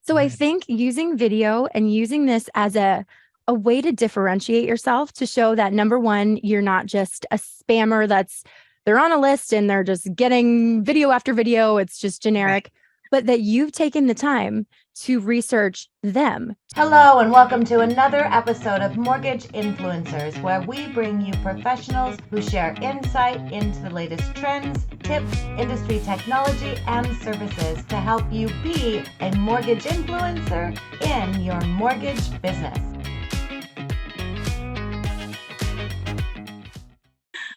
So I think using video and using this as a way to differentiate yourself to show that number one, you're not just a spammer they're on a list and they're just getting video after video. It's just Right. generic, but that you've taken the time to research them. Hello, and welcome to another episode of Mortgage Influencers, where we bring you professionals who share insight into the latest trends, tips, industry technology, and services to help you be a mortgage influencer in your mortgage business.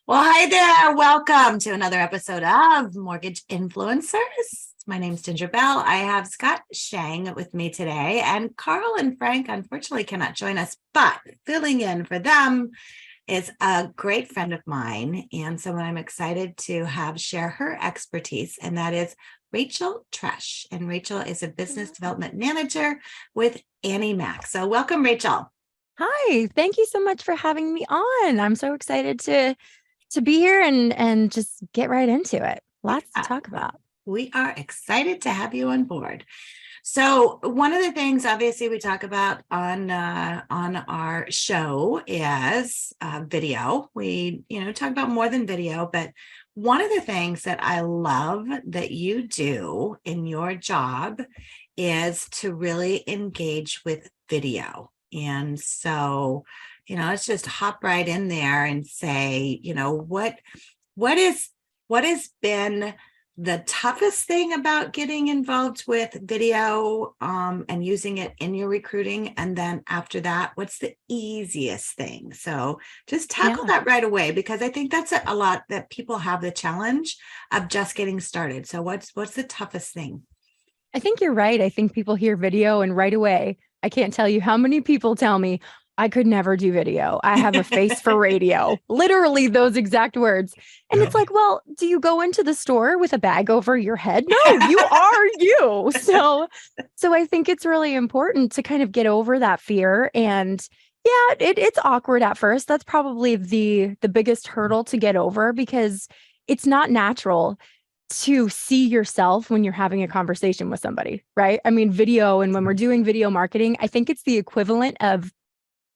Well, hi there. Welcome to another episode of Mortgage Influencers. My name's Ginger Bell. I have Scott Schang with me today, and Carl and Frank unfortunately cannot join us, but filling in for them is a great friend of mine and someone I'm excited to have share her expertise, and that is Rachel Tresch. And Rachel is a business development manager with Annie Mac. So welcome, Rachel. Hi, thank you so much for having me on. I'm so excited to be here and just get right into it. Lots to talk about. We are excited to have you on board. So one of the things, obviously, we talk about on our show is video. We, talk about more than video, but one of the things that I love that you do in your job is to really engage with video. And so, let's just hop right in there and say, what has been the toughest thing about getting involved with video and using it in your recruiting? And then after that, what's the easiest thing? So just tackle that right away, because I think that's a lot that people have the challenge of just getting started. So what's the toughest thing? I think you're right. I think people hear video and right away, I can't tell you how many people tell me, I could never do video. I have a face for radio. Literally those exact words. And it's like, well, do you go into the store with a bag over your head? No, you are you. So I think it's really important to kind of get over that fear. And yeah, it's awkward at first. That's probably the biggest hurdle to get over, because it's not natural to see yourself when you're having a conversation with somebody, right? I mean, video, and when we're doing video marketing, I think it's the equivalent of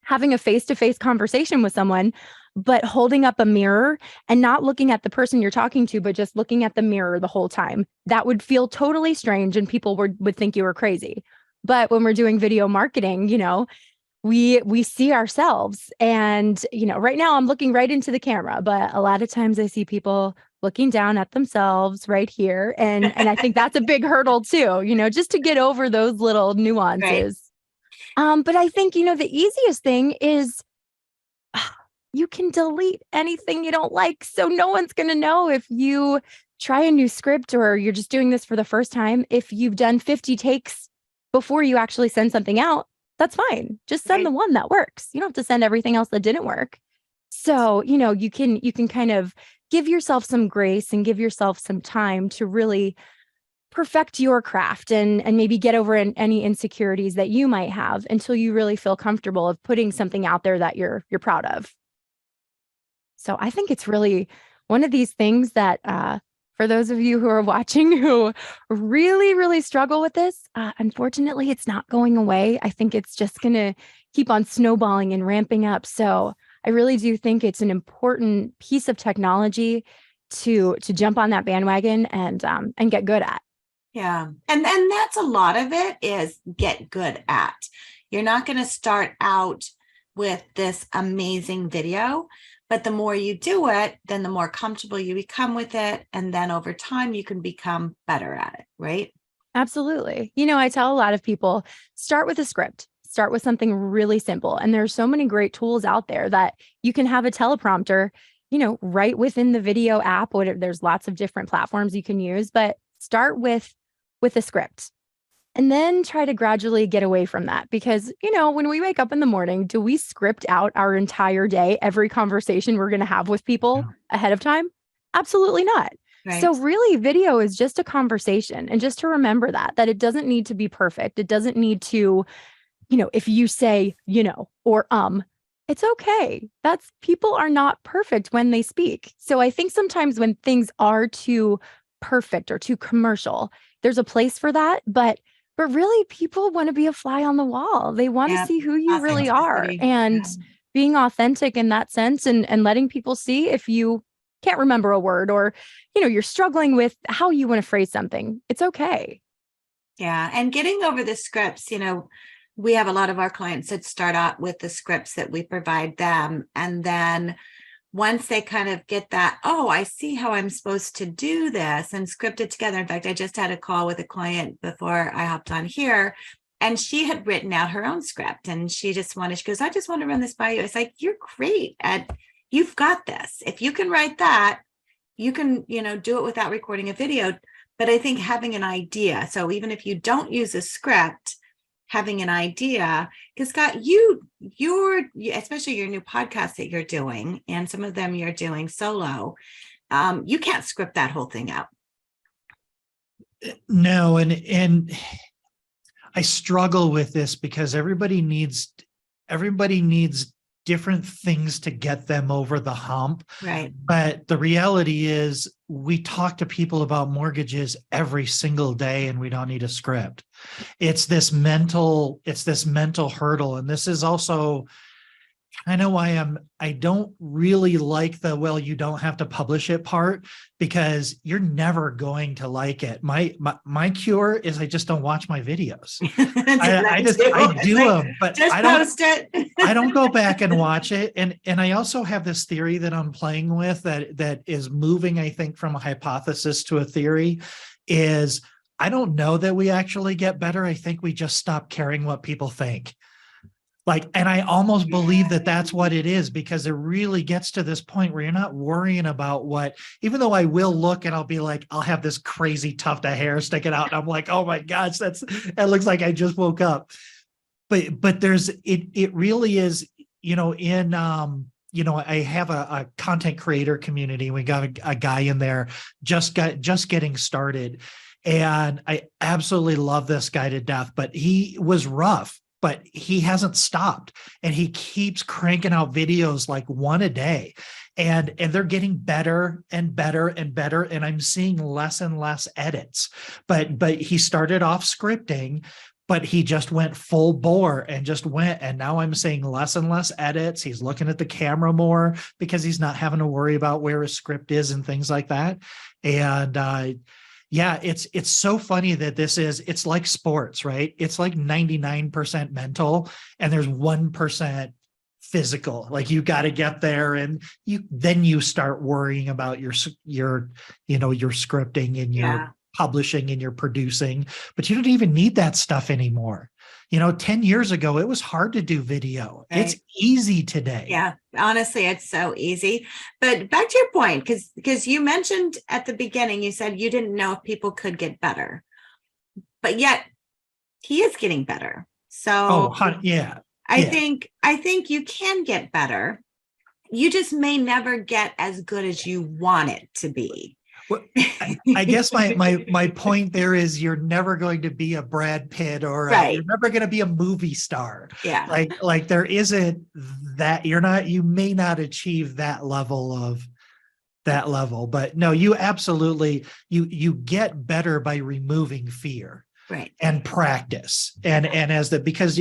having a face-to-face conversation with someone, but holding up a mirror and not looking at the person you're talking to, but just looking at the mirror the whole time. That would feel totally strange and people would think you were crazy. But when we're doing video marketing, we see ourselves, and, right now I'm looking right into the camera, but a lot of times I see people looking down at themselves right here. And I think that's a big hurdle too, just to get over those little nuances. Right. But I think, the easiest thing is you can delete anything you don't like. So no one's going to know if you try a new script or you're just doing this for the first time. If you've done 50 takes before you actually send something out, that's fine. Just send the one that works. You don't have to send everything else that didn't work. So, you can kind of give yourself some grace and give yourself some time to really perfect your craft and maybe get over any insecurities that you might have until you really feel comfortable of putting something out there that you're proud of. So I think it's really one of these things that for those of you who are watching who really, really struggle with this, unfortunately, it's not going away. I think it's just going to keep on snowballing and ramping up. So I really do think it's an important piece of technology to jump on that bandwagon and get good at. Yeah. And that's a lot of it is get good at. You're not going to start out with this amazing video, but the more you do it, then the more comfortable you become with it. And then over time, you can become better at it, right? Absolutely. I tell a lot of people, start with a script, start with something really simple. And there's so many great tools out there that you can have a teleprompter, right within the video app. There's lots of different platforms you can use, but start with a script and then try to gradually get away from that. Because, when we wake up in the morning, do we script out our entire day, every conversation we're going to have with people ahead of time? Absolutely not. Right. So really, video is just a conversation. And just to remember that it doesn't need to be perfect. It doesn't need to, if you say, or it's okay. People are not perfect when they speak. So I think sometimes when things are too perfect or too commercial, there's a place for that, but But really, people want to be a fly on the wall. They want to Yeah. see who you really are, Authenticity. and Yeah. being authentic in that sense, and letting people see if you can't remember a word, or, you're struggling with how you want to phrase something. It's okay. Yeah. And getting over the scripts, we have a lot of our clients that start out with the scripts that we provide them. And then once they kind of get that, oh, I see how I'm supposed to do this, and script it together. In fact, I just had a call with a client before I hopped on here, and she had written out her own script, and she goes, I just want to run this by you. It's like, you're great you've got this. If you can write that, you can, do it without recording a video. But I think having an idea, so even if you don't use a script, having an idea, because Scott, you're especially your new podcast that you're doing, and some of them you're doing solo, you can't script that whole thing out. No, and I struggle with this because everybody needs different things to get them over the hump. Right. But the reality is we talk to people about mortgages every single day, and we don't need a script. It's this mental hurdle. And this is also kind of why I don't really like you don't have to publish it part, because you're never going to like it. My cure is I just don't watch my videos. I do them, but just post it. I don't go back and watch it. And I also have this theory that I'm playing with that is moving, I think, from a hypothesis to a theory, is I don't know that we actually get better. I think we just stop caring what people think. And I almost believe that that's what it is, because it really gets to this point where you're not worrying about even though I will look and I'll be like, I'll have this crazy tuft of hair sticking out. And I'm like, oh my gosh, that looks like I just woke up. But it really is, I have a content creator community. We got a guy in there just getting started. And I absolutely love this guy to death, but he was rough. But he hasn't stopped, and he keeps cranking out videos like one a day, and they're getting better and better and better. And I'm seeing less and less edits, but he started off scripting, but he just went full bore and and now I'm seeing less and less edits. He's looking at the camera more because he's not having to worry about where his script is and things like that. And, yeah, it's so funny that it's like sports, right? It's like 99% mental and there's 1% physical. Like you got to get there, and you start worrying about your scripting and your publishing and your producing, but you don't even need that stuff anymore. 10 years ago, it was hard to do video. Right. It's easy today. Yeah, honestly, it's so easy. But back to your point, because you mentioned at the beginning, you said you didn't know if people could get better, but yet he is getting better. So yeah, I think you can get better. You just may never get as good as you want it to be. Well, I guess my point there is you're never going to be a Brad Pitt or you're never going to be a movie star. Yeah. Like there isn't that, you may not achieve that level, but no, you absolutely, you get better by removing fear. Right. And practice. Because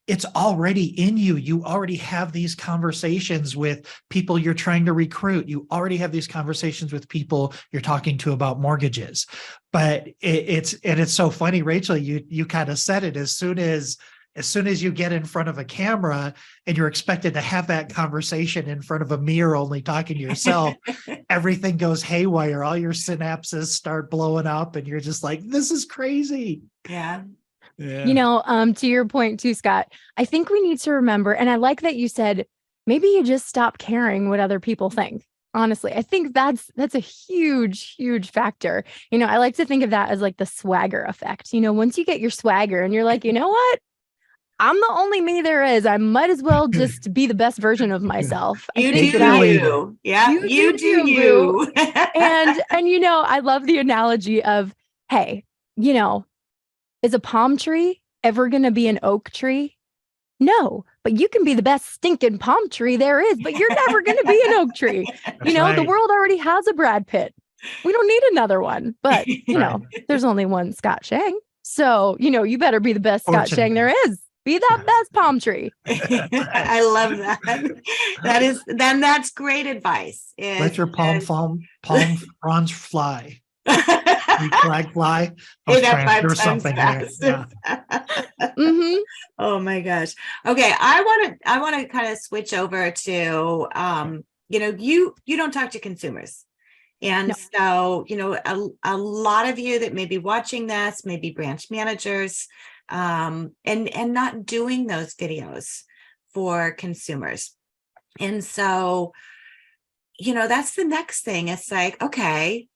it's already in you. You already have these conversations with people you're trying to recruit. You already have these conversations with people you're talking to about mortgages. But it's so funny, Rachel, you kind of said it, as soon as you get in front of a camera and you're expected to have that conversation in front of a mirror, only talking to yourself, everything goes haywire. All your synapses start blowing up and you're just like, this is crazy. Yeah. Yeah. To your point too, Scott, I think we need to remember, and I like that you said, maybe you just stop caring what other people think. Honestly, I think that's a huge, huge factor. I like to think of that as like the swagger effect. Once you get your swagger and you're like, you know what? I'm the only me there is. I might as well just be the best version of myself. You do you. Yeah, you do you. And I love the analogy of, hey, is a palm tree ever going to be an oak tree? No, but you can be the best stinking palm tree there is, but you're never going to be an oak tree. The world already has a Brad Pitt. We don't need another one, but there's only one Scott Schang. So, you better be the best Scott Schang there is. Be that best palm tree. I love that. That's great advice. Let your palm fronds fly. Flag fly. Say that 5 times something fast. here. Mm-hmm. Oh my gosh. Okay, I want to kind of switch over to you don't talk to consumers. And so, a lot of you that may be watching this, may be branch managers, and not doing those videos for consumers. And so, that's the next thing. It's like, okay,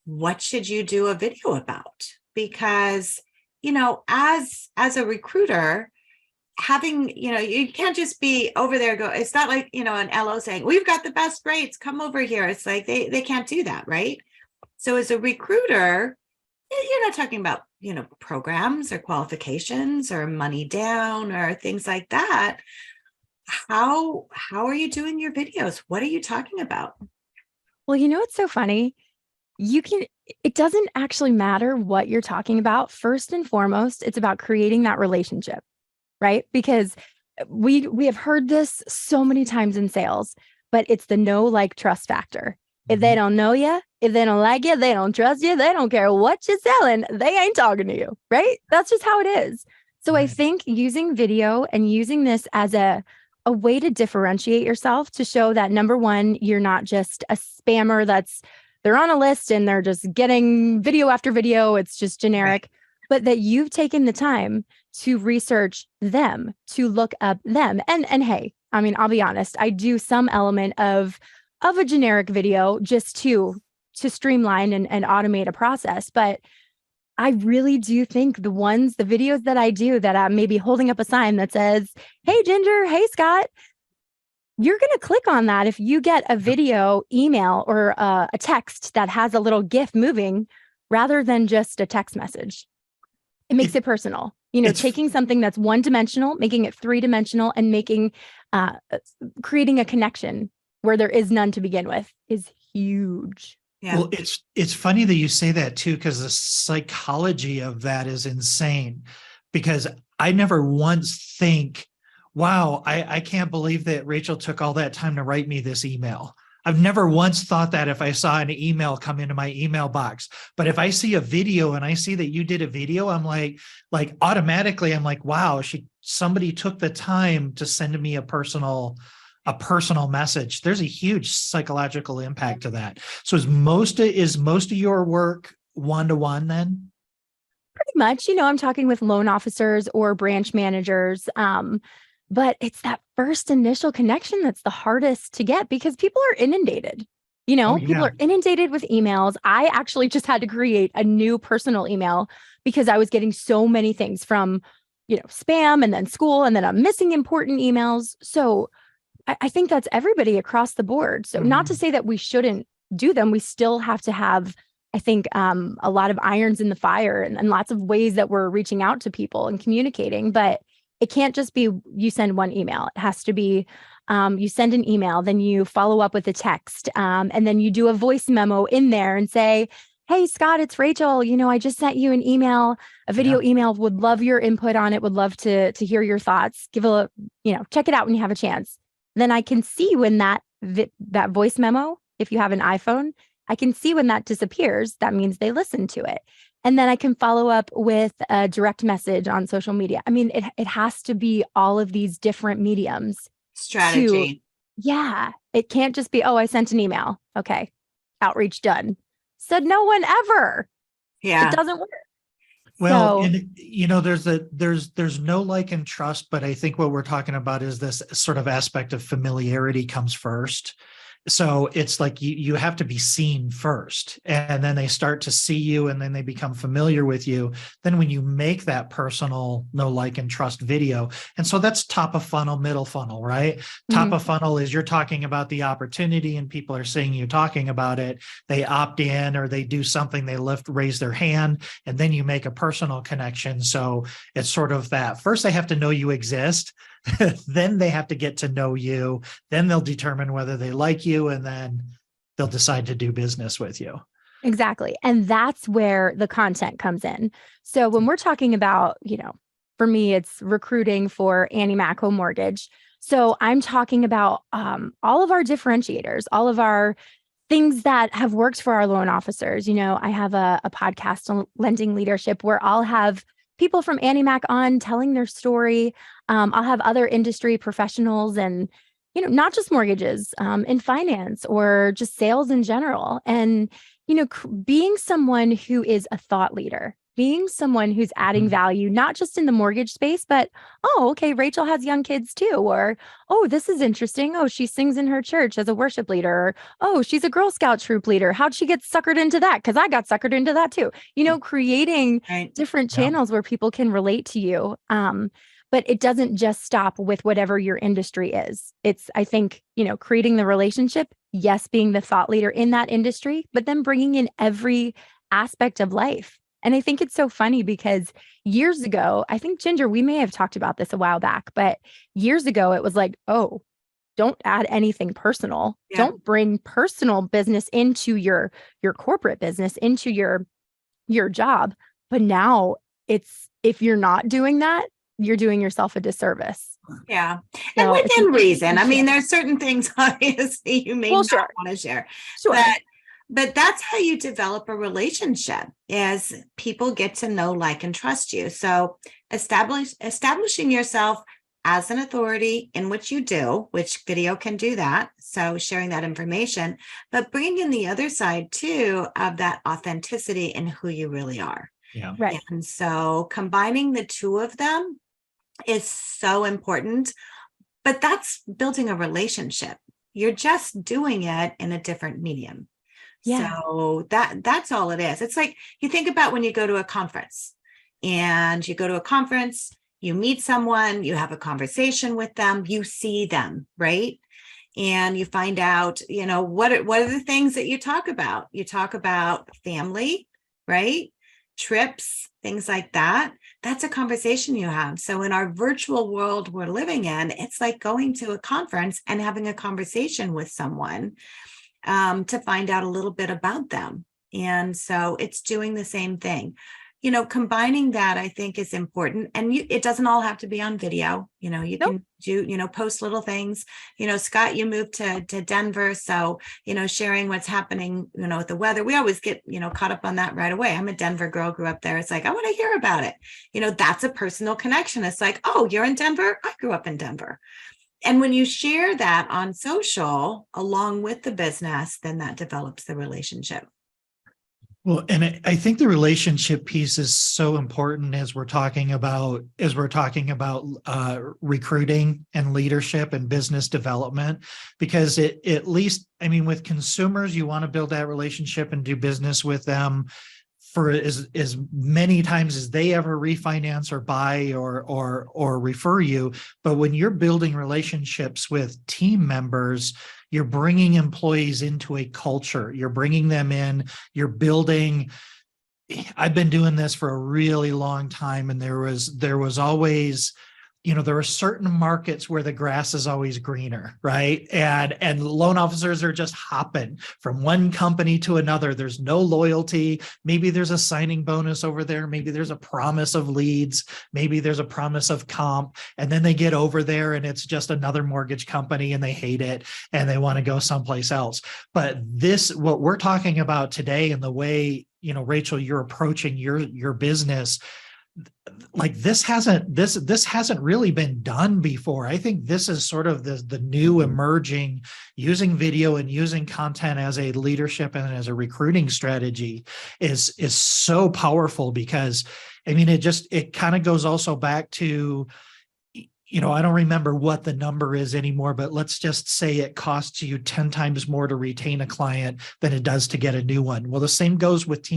what should you do a video about? Because, as a recruiter, having, you can't just be over there it's not like, an LO saying, we've got the best rates, come over here. It's like, they can't do that. Right. So as a recruiter, you're not talking about, programs or qualifications or money down or things like that. How are you doing your videos? What are you talking about? Well, it's so funny. It doesn't actually matter what you're talking about. First and foremost, it's about creating that relationship, right? Because we have heard this so many times in sales, but it's the know, like, trust factor. If they don't know you, if they don't like you, they don't trust you, they don't care what you're selling, they ain't talking to you, right? That's just how it is. So I think using video and using this as a way to differentiate yourself, to show that, number one, you're not just a spammer they're on a list and they're just getting video after video. It's just generic, but that you've taken the time to research them, to look up them. And hey, I mean, I'll be honest, I do some element of a generic video just to streamline and automate a process. But I really do think the videos that I do, that I'm maybe holding up a sign that says, hey, Ginger, hey, Scott, you're going to click on that if you get a video, email, or a text that has a little GIF moving rather than just a text message. It makes it personal. Taking something that's one-dimensional, making it three-dimensional, and creating a connection where there is none to begin with is huge. Yeah. Well, it's funny that you say that too, because the psychology of that is insane. Because I never once think, wow, I can't believe that Rachel took all that time to write me this email. I've never once thought that if I saw an email come into my email box. But if I see a video and I see that you did a video, I'm like automatically, I'm like, wow, somebody took the time to send me a personal message. There's a huge psychological impact to that. So is most of your work one-to-one then? Pretty much. I'm talking with loan officers or branch managers. But it's that first initial connection that's the hardest to get, because people are inundated. People are inundated with emails. I actually just had to create a new personal email because I was getting so many things from, spam, and then school, and then I'm missing important emails. So I think that's everybody across the board. So not to say that we shouldn't do them. We still have to have, I think, a lot of irons in the fire and lots of ways that we're reaching out to people and communicating. But it can't just be you send one email. It has to be you send an email, then you follow up with a text, and then you do a voice memo in there and say, hey, Scott, it's Rachel. I just sent you an email, a video email. Would love your input on it. Would love to hear your thoughts. Check it out when you have a chance. Then I can see when that voice memo, if you have an iPhone, I can see when that disappears. That means they listened to it. And then I can follow up with a direct message on social media. I mean, it has to be all of these different mediums. Strategy. It can't just be, I sent an email. Okay. Outreach done. Said no one ever. Yeah. It doesn't work. Well, there's no like and trust, but I think what we're talking about is this sort of aspect of familiarity comes first. So it's like you have to be seen first, and then they start to see you, and then they become familiar with you. Then when you make that personal know, like, and trust video, and so that's top of funnel, middle funnel, right? Top of funnel is you're talking about the opportunity and people are seeing you talking about it. They opt in or they do something, they raise their hand, and then you make a personal connection. So it's sort of that first they have to know you exist. Then they have to get to know you. Then they'll determine whether they like you, and then they'll decide to do business with you. Exactly. And that's where the content comes in. So when we're talking about, for me, it's recruiting for Annie Mac Home Mortgage. So I'm talking about all of our differentiators, all of our things that have worked for our loan officers. I have a podcast on lending leadership where I'll have people from Annie Mac on telling their story. I'll have other industry professionals and, not just mortgages, in finance or just sales in general. And, being someone who is a thought leader, being someone who's adding value, not just in the mortgage space, but, oh, okay, Rachel has young kids too. Or, oh, this is interesting. Oh, she sings in her church as a worship leader. Or, oh, she's a Girl Scout troop leader. How'd she get suckered into that? Because I got suckered into that too. Creating Right. different channels where people can relate to you. But it doesn't just stop with whatever your industry is. It's, I think, creating the relationship, yes, being the thought leader in that industry, but then bringing in every aspect of life. And I think it's so funny because years ago, I think, Ginger, we may have talked about this a while back, but years ago, it was like, oh, don't add anything personal. Yeah. Don't bring personal business into your corporate business, into your job. But now it's, if you're not doing that, you're doing yourself a disservice. Yeah. So And within reason. I mean, Yeah. there's certain things obviously you may Well, not sure. want to share. Sure. But that's how you develop a relationship, as people get to know, like, and trust you. So establishing yourself as an authority in what you do, which video can do that. So sharing that information, but bringing in the other side too of that authenticity and who you really are. Yeah. Right. And so combining the two of them is so important, but that's building a relationship. You're just doing it in a different medium. Yeah. So that's all it is. It's like, you think about when you go to a conference, you meet someone, you have a conversation with them, you see them, right? And you find out, what are the things that you talk about? You talk about family, right? Trips, things like that. That's a conversation you have. So in our virtual world we're living in, it's like going to a conference and having a conversation with someone to find out a little bit about them. And so it's doing the same thing. Combining that, I think, is important. And it doesn't all have to be on video. You Nope. can do, post little things. Scott, you moved to Denver. So, sharing what's happening, with the weather. We always get, caught up on that right away. I'm a Denver girl, grew up there. It's like, I want to hear about it. That's a personal connection. It's like, oh, you're in Denver? I grew up in Denver. And when you share that on social along with the business, then that develops the relationship. Well, and I think the relationship piece is so important as we're talking about recruiting and leadership and business development, because it, at least, I mean, with consumers, you want to build that relationship and do business with them for as many times as they ever refinance or buy or refer you. But when you're building relationships with team members, you're bringing employees into a culture. You're bringing them in. You're building. I've been doing this for a really long time, and there was always, there are certain markets where the grass is always greener, right? And loan officers are just hopping from one company to another. There's no loyalty. Maybe there's a signing bonus over there. Maybe there's a promise of leads. Maybe there's a promise of comp. And then they get over there and it's just another mortgage company and they hate it and they want to go someplace else. But what we're talking about today, and the way, Rachel, you're approaching your business, like this hasn't really been done before. I think this is sort of the new emerging, using video and using content as a leadership and as a recruiting strategy is so powerful, because I mean, it kind of goes also back to, I don't remember what the number is anymore, but let's just say it costs you 10 times more to retain a client than it does to get a new one. Well, the same goes with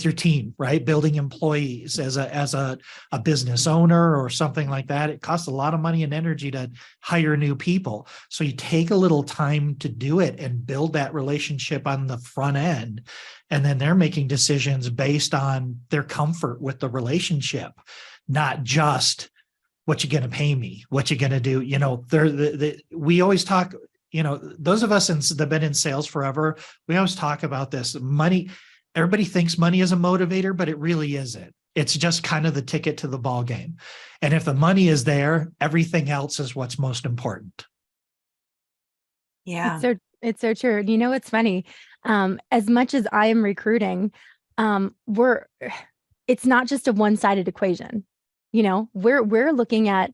your team, right? Building employees as a business owner or something like that. It costs a lot of money and energy to hire new people. So you take a little time to do it and build that relationship on the front end. And then they're making decisions based on their comfort with the relationship, not just what you going to pay me, what you going to do. We always talk, those of us that have been in sales forever, we always talk about this money. Everybody thinks money is a motivator, but it really isn't. It's just kind of the ticket to the ball game. And if the money is there, everything else is what's most important. Yeah. It's so true. It's funny. As much as I am recruiting, it's not just a one-sided equation. We're looking at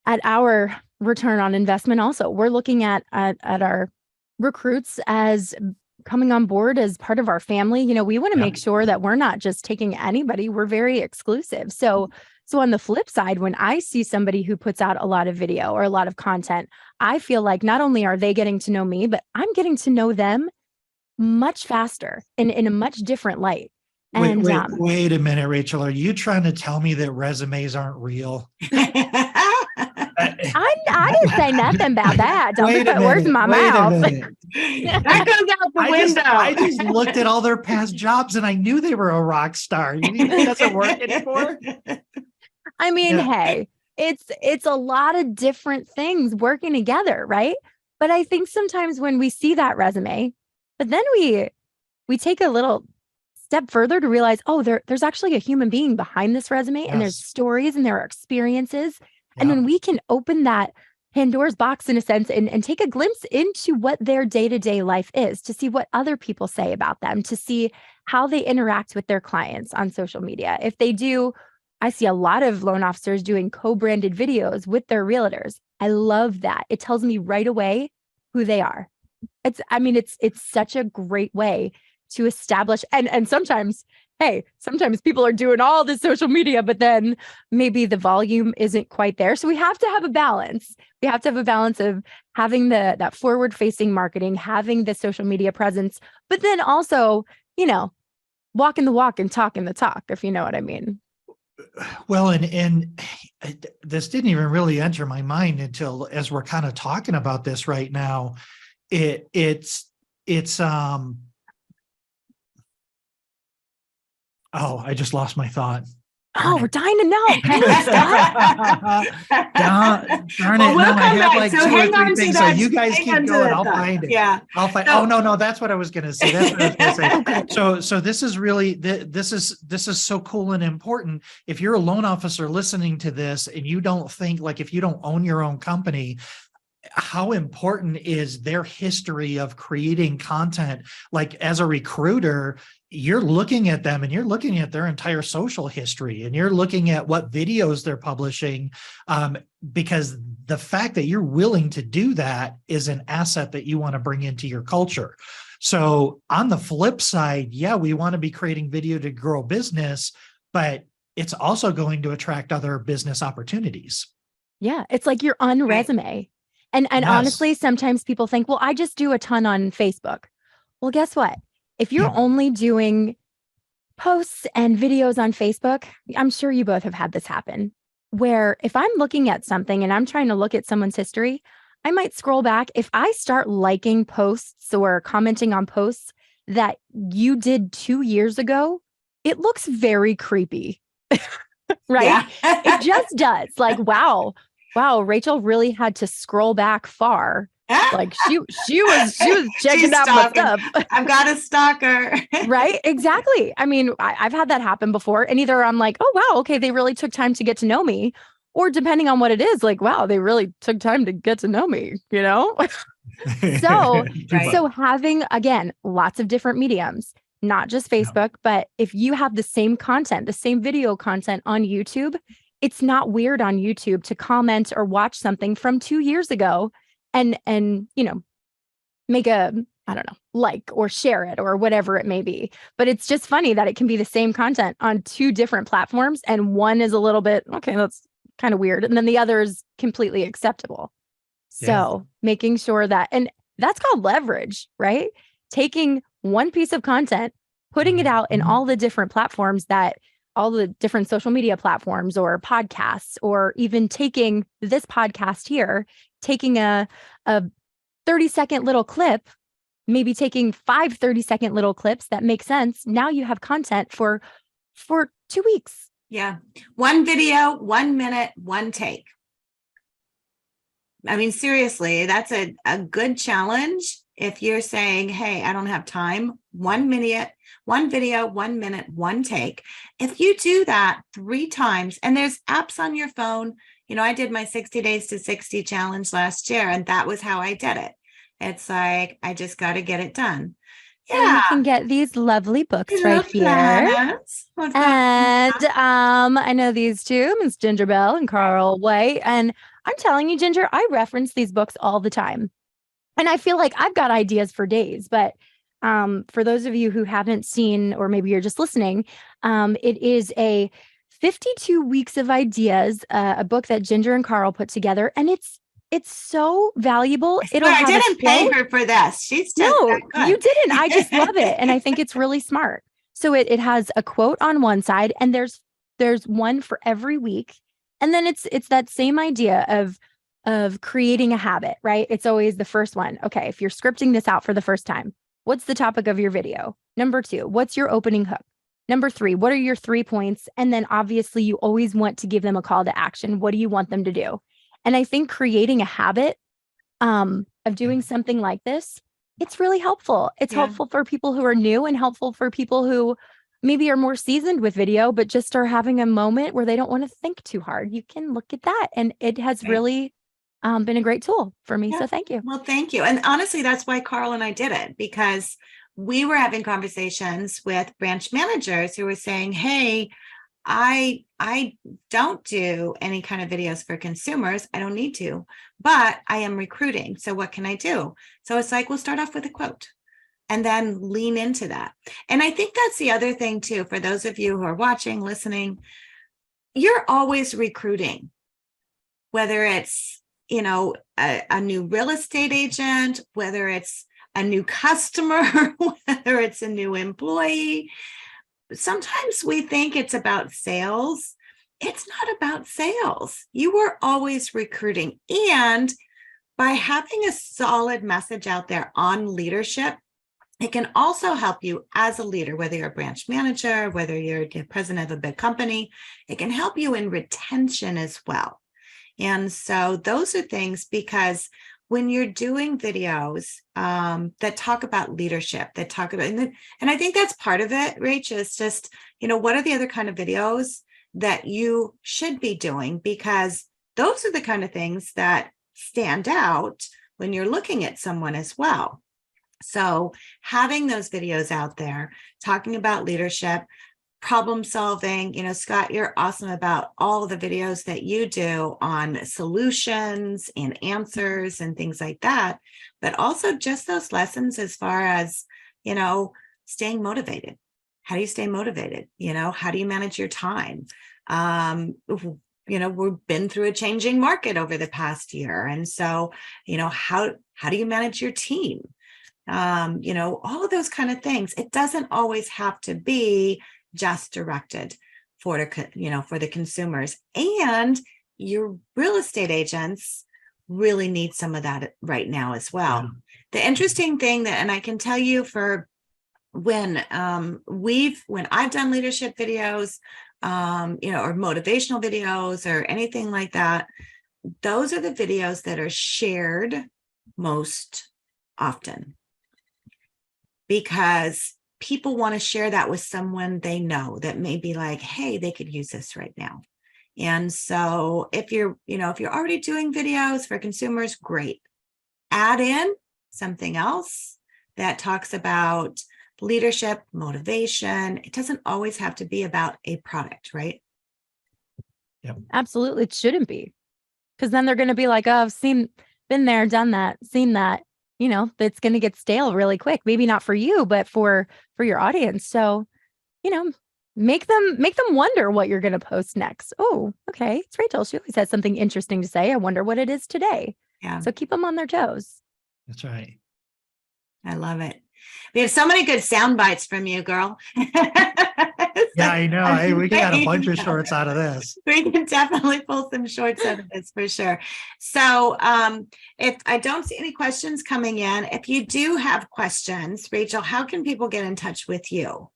our return on investment. Also, we're looking at our recruits as coming on board as part of our family. We want to make sure that we're not just taking anybody. We're very exclusive. So on the flip side, when I see somebody who puts out a lot of video or a lot of content, I feel like not only are they getting to know me, but I'm getting to know them much faster and in a much different light. And wait a minute, Rachel. Are you trying to tell me that resumes aren't real? I didn't say nothing about that. Don't put words in my mouth. That goes out the window. I just looked at all their past jobs and I knew they were a rock star. You mean it doesn't work anymore? I mean, hey, it's a lot of different things working together, right? But I think sometimes when we see that resume, but then we take a little step further to realize, oh, there's actually a human being behind this resume, and there's stories and there are experiences. And when we can open that Pandora's box in a sense and take a glimpse into what their day-to-day life is, to see what other people say about them, to see how they interact with their clients on social media. If they do, I see a lot of loan officers doing co-branded videos with their realtors. I love that. It tells me right away who they are. It's such a great way to establish, and sometimes people are doing all this social media, but then maybe the volume isn't quite there. So we have to have a balance. We have to have a balance of having that forward-facing marketing, having the social media presence, but then also, walking the walk and talking the talk, if you know what I mean. Well, and this didn't even really enter my mind until as we're kind of talking about this right now. I just lost my thought. We're dying to know. Darn it. We'll I have like so 2 or 3 on things. So you guys keep going. I'll find it. Yeah. I'll find. No, that's what I was going to say. That's what I was going to say. So this is really, this is so cool and important. If you're a loan officer listening to this and you don't think, like, if you don't own your own company, how important is their history of creating content? Like, as a recruiter, you're looking at them and you're looking at their entire social history and you're looking at what videos they're publishing, because the fact that you're willing to do that is an asset that you want to bring into your culture. So on the flip side, we want to be creating video to grow business, but it's also going to attract other business opportunities. Yeah, it's like your resume. And honestly, sometimes people think, well, I just do a ton on Facebook. Well, guess what? If you're only doing posts and videos on Facebook, I'm sure you both have had this happen, where if I'm looking at something and I'm trying to look at someone's history, I might scroll back. If I start liking posts or commenting on posts that you did 2 years ago, it looks very creepy, right? It just does. Like, wow, Rachel really had to scroll back far. Like she was checking out my stuff. I've got a stalker. Right? Exactly. I mean, I've had that happen before. And either I'm like, oh, wow, okay, they really took time to get to know me. Or depending on what it is, like, wow, they really took time to get to know me, So having, again, lots of different mediums, not just Facebook, but if you have the same content, the same video content on YouTube, it's not weird on YouTube to comment or watch something from 2 years ago and make a, I don't know, like or share it or whatever it may be. But it's just funny that it can be the same content on 2 different platforms, and one is a little bit, okay, that's kind of weird, and then the other is completely acceptable. So making sure that, and that's called leverage, right? Taking one piece of content, putting it out in all the different platforms, all the different social media platforms or podcasts, or even taking this podcast here, taking a 30-second little clip, maybe taking 5 30-second little clips that make sense. Now you have content for 2 weeks. Yeah. 1 video, 1 minute, 1 take. I mean, seriously, that's a good challenge. If you're saying, hey, I don't have time, 1 minute, one video, 1 minute, one take. If you do that 3 times, and there's apps on your phone, I did my 60 days to 60 challenge last year, and that was how I did it. It's like, I just got to get it done. So you can get these lovely books right here. And I know these two, Miss Ginger Bell and Carl White. And I'm telling you, Ginger, I reference these books all the time. And I feel like I've got ideas for days. But for those of you who haven't seen, or maybe you're just listening, it is a 52 weeks of ideas, a book that Ginger and Carl put together. And it's so valuable. I didn't pay her for this. She's just no, you didn't. I just love it. And I think it's really smart. So it has a quote on one side, and there's one for every week. And then it's that same idea of creating a habit, right? It's always the first one. Okay, if you're scripting this out for the first time, what's the topic of your video? Number 2, what's your opening hook? Number 3, what are your 3 points? And then obviously you always want to give them a call to action. What do you want them to do? And I think creating a habit of doing something like this, it's really helpful. It's helpful for people who are new, and helpful for people who maybe are more seasoned with video, but just are having a moment where they don't want to think too hard. You can look at that. And it has really been a great tool for me. So thank you. Well, thank you. And honestly, that's why Carl and I did it, because we were having conversations with branch managers who were saying, hey, I don't do any kind of videos for consumers. I don't need to, but I am recruiting. So what can I do? So it's like, we'll start off with a quote and then lean into that. And I think that's the other thing too, for those of you who are watching, listening, you're always recruiting, whether it's, a new real estate agent, whether it's a new customer, whether it's a new employee. Sometimes we think it's about sales. It's not about sales. You are always recruiting. And by having a solid message out there on leadership, it can also help you as a leader, whether you're a branch manager, whether you're the president of a big company, it can help you in retention as well. And so those are things, because when you're doing videos that talk about leadership, that talk about, and I think that's part of it, Rach, is just, what are the other kind of videos that you should be doing? Because those are the kind of things that stand out when you're looking at someone as well. So having those videos out there, talking about leadership, problem solving, Scott, you're awesome about all of the videos that you do on solutions and answers and things like that, but also just those lessons as far as, staying motivated. How do you stay motivated? How do you manage your time? We've been through a changing market over the past year. And so, how do you manage your team? All of those kind of things. It doesn't always have to be just directed for the consumers, and your real estate agents really need some of that right now as well. Yeah. The interesting thing and I can tell you, for when I've done leadership videos, or motivational videos or anything like that, those are the videos that are shared most often, because people want to share that with someone they know that may be like, hey, they could use this right now. And so if you're already doing videos for consumers, great. Add in something else that talks about leadership, motivation. It doesn't always have to be about a product, right? Yeah, absolutely. It shouldn't be, because then they're going to be like, oh, been there, done that, seen that. That's going to get stale really quick. Maybe not for you, but for your audience. So, make them wonder what you're going to post next. Oh, okay. It's Rachel. She always has something interesting to say. I wonder what it is today. Yeah. So keep them on their toes. That's right. I love it. We have so many good sound bites from you, girl. Yeah, I know. Hey, we got a bunch of shorts out of this. We can definitely pull some shorts out of this for sure. So if I don't see any questions coming in, if you do have questions, Rachel, how can people get in touch with you?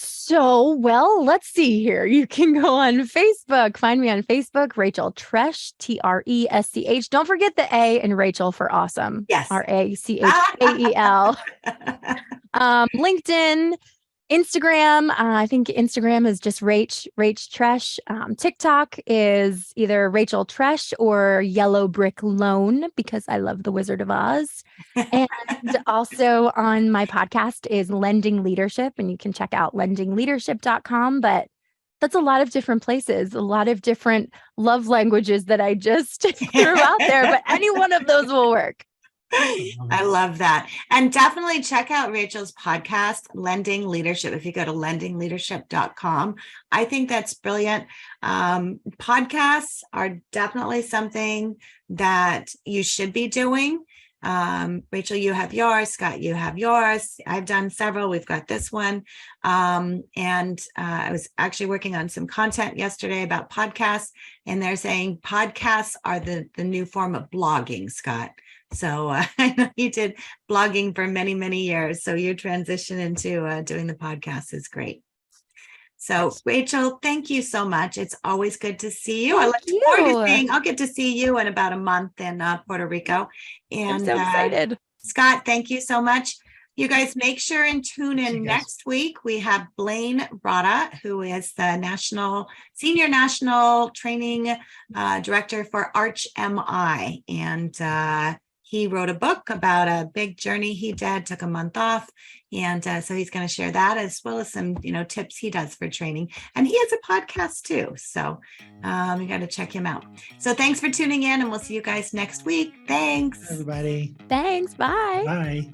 So, well, let's see here. You can go on Facebook. Find me on Facebook, Rachel Tresch, Tresch. Don't forget the A in Rachel for awesome. Yes. Rachel. LinkedIn, Instagram. I think Instagram is just Rach Tresch. TikTok is either Rachel Tresch or Yellow Brick Loan because I love the Wizard of Oz. And also on my podcast is Lending Leadership, and you can check out lendingleadership.com. But that's a lot of different places, a lot of different love languages that I just threw out there, but any one of those will work. I love that. And definitely check out Rachel's podcast, Lending Leadership. If you go to lendingleadership.com, I think that's brilliant. Podcasts are definitely something that you should be doing. Rachel, you have yours. Scott, you have yours. I've done several. We've got this one. And I was actually working on some content yesterday about podcasts, and they're saying podcasts are the new form of blogging, Scott. So I know you did blogging for many, many years. So your transition into doing the podcast is great. So Rachel, thank you so much. It's always good to see you. I look forward to I'll get to see you in about a month in Puerto Rico. And I'm so excited. Scott, thank you so much. You guys make sure and tune in next week. We have Blaine Rada, who is the Senior National Training Director for ArchMI. And he wrote a book about a big journey he did, took a month off. And so he's going to share that as well as some, tips he does for training. And he has a podcast too. So we got to check him out. So thanks for tuning in, and we'll see you guys next week. Thanks. Everybody. Thanks. Bye. Bye.